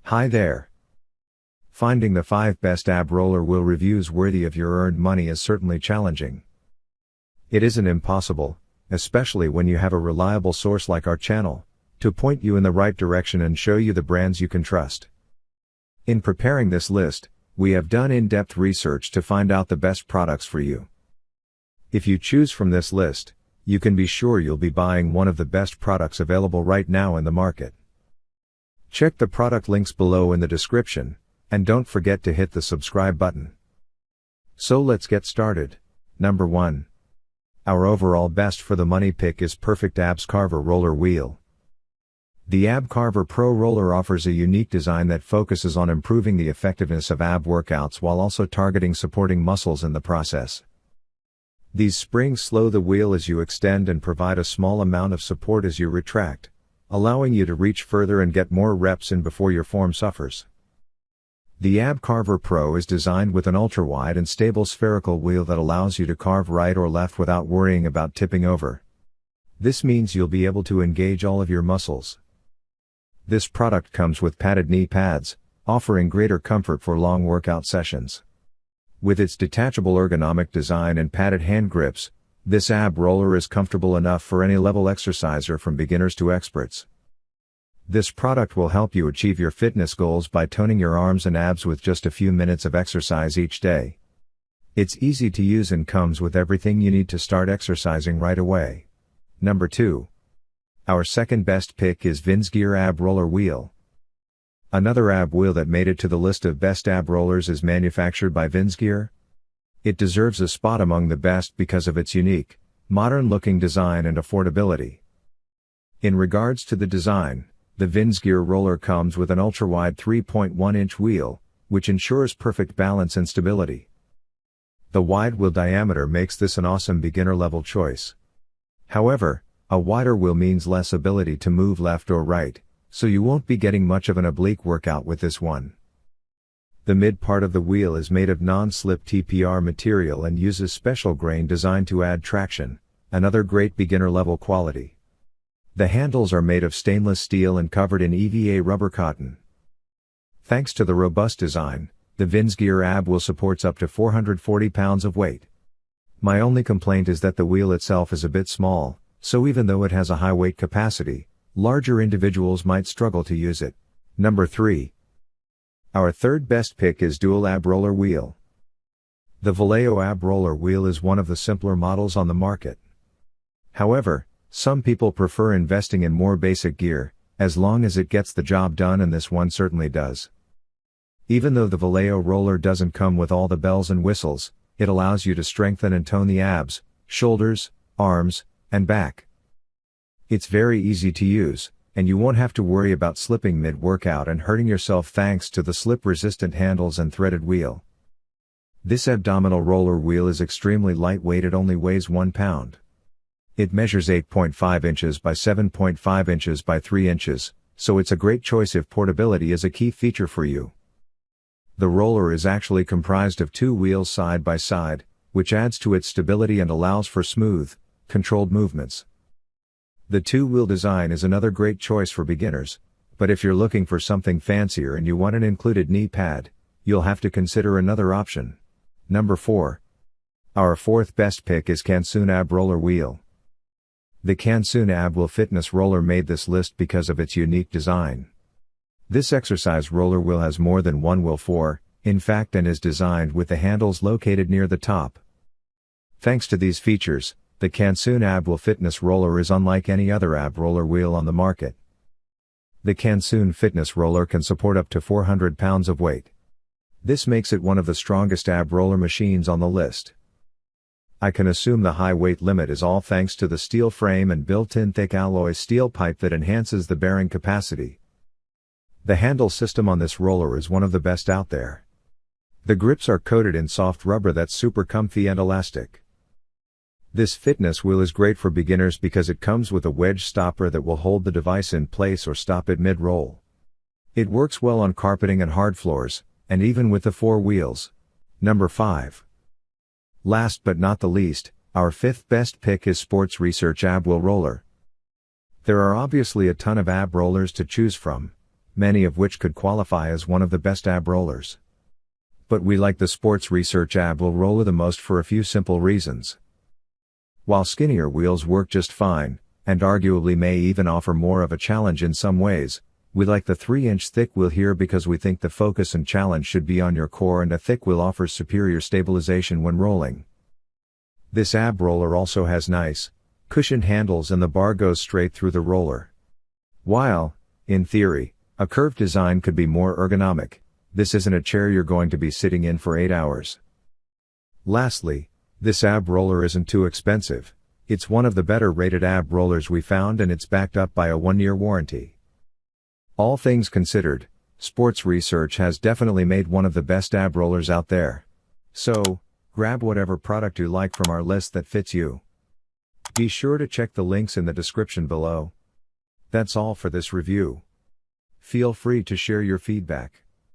Hi there. Finding the 5 best ab roller wheel reviews worthy of your earned money is certainly challenging. It isn't impossible, especially when you have a reliable source like our channel, to point you in the right direction and show you the brands you can trust. In preparing this list, we have done in-depth research to find out the best products for you. If you choose from this list, you can be sure you'll be buying one of the best products available right now in the market. Check the product links below in the description, and don't forget to hit the subscribe button. So let's get started. Number 1. Our overall best for the money pick is Perfect Ab Carver Roller Wheel. The Ab Carver Pro roller offers a unique design that focuses on improving the effectiveness of ab workouts while also targeting supporting muscles in the process. These springs slow the wheel as you extend and provide a small amount of support as you retract, allowing you to reach further and get more reps in before your form suffers. The Ab Carver Pro is designed with an ultra-wide and stable spherical wheel that allows you to carve right or left without worrying about tipping over. This means you'll be able to engage all of your muscles. This product comes with padded knee pads, offering greater comfort for long workout sessions. With its detachable ergonomic design and padded hand grips, this ab roller is comfortable enough for any level exerciser from beginners to experts. This product will help you achieve your fitness goals by toning your arms and abs with just a few minutes of exercise each day. It's easy to use and comes with everything you need to start exercising right away. Number 2. Our second best pick is Vinsguir Ab Roller Wheel. Another ab wheel that made it to the list of best ab rollers is manufactured by Vinsguir. It deserves a spot among the best because of its unique, modern-looking design and affordability. In regards to the design, the Vinsguir roller comes with an ultra-wide 3.1-inch wheel, which ensures perfect balance and stability. The wide wheel diameter makes this an awesome beginner-level choice. However, a wider wheel means less ability to move left or right, so you won't be getting much of an oblique workout with this one. The mid part of the wheel is made of non-slip TPR material and uses special grain designed to add traction, another great beginner-level quality. The handles are made of stainless steel and covered in EVA rubber cotton. Thanks to the robust design, the Vinsguir ab wheel supports up to 440 pounds of weight. My only complaint is that the wheel itself is a bit small, so even though it has a high weight capacity, larger individuals might struggle to use it. Number 3. Our third best pick is Dual Ab Roller Wheel. The Vallejo Ab Roller Wheel is one of the simpler models on the market. However, some people prefer investing in more basic gear, as long as it gets the job done, and this one certainly does. Even though the Vallejo roller doesn't come with all the bells and whistles, it allows you to strengthen and tone the abs, shoulders, arms, and back. It's very easy to use, and you won't have to worry about slipping mid-workout and hurting yourself thanks to the slip-resistant handles and threaded wheel. This abdominal roller wheel is extremely lightweight. It only weighs 1 pound. It measures 8.5 inches by 7.5 inches by 3 inches, so it's a great choice if portability is a key feature for you. The roller is actually comprised of 2 wheels side by side, which adds to its stability and allows for smooth, controlled movements. The 2-wheel design is another great choice for beginners, but if you're looking for something fancier and you want an included knee pad, you'll have to consider another option. Number 4. Our fourth best pick is KANSOON Ab Roller Wheel. The KANSOON Ab Wheel Fitness Roller made this list because of its unique design. This exercise roller wheel has more than one wheel for, in fact, and is designed with the handles located near the top. Thanks to these features, the KANSOON Ab Wheel Fitness Roller is unlike any other ab roller wheel on the market. The KANSOON Fitness Roller can support up to 400 pounds of weight. This makes it one of the strongest ab roller machines on the list. I can assume the high weight limit is all thanks to the steel frame and built-in thick alloy steel pipe that enhances the bearing capacity. The handle system on this roller is one of the best out there. The grips are coated in soft rubber that's super comfy and elastic. This fitness wheel is great for beginners because it comes with a wedge stopper that will hold the device in place or stop it mid-roll. It works well on carpeting and hard floors, and even with the 4 wheels. Number 5. Last but not the least, our fifth best pick is Sports Research Ab Wheel Roller. There are obviously a ton of ab rollers to choose from. many of which could qualify as one of the best ab rollers. But we like the Sports Research Ab Roller the most for a few simple reasons. While skinnier wheels work just fine, and arguably may even offer more of a challenge in some ways, we like the 3-inch thick wheel here because we think the focus and challenge should be on your core, and a thick wheel offers superior stabilization when rolling. This ab roller also has nice, cushioned handles and the bar goes straight through the roller. While, in theory, a curved design could be more ergonomic, this isn't a chair you're going to be sitting in for 8 hours. Lastly, this ab roller isn't too expensive. It's one of the better rated ab rollers we found, and it's backed up by a 1-year warranty. All things considered, Sports Research has definitely made one of the best ab rollers out there. So, grab whatever product you like from our list that fits you. Be sure to check the links in the description below. That's all for this review. Feel free to share your feedback.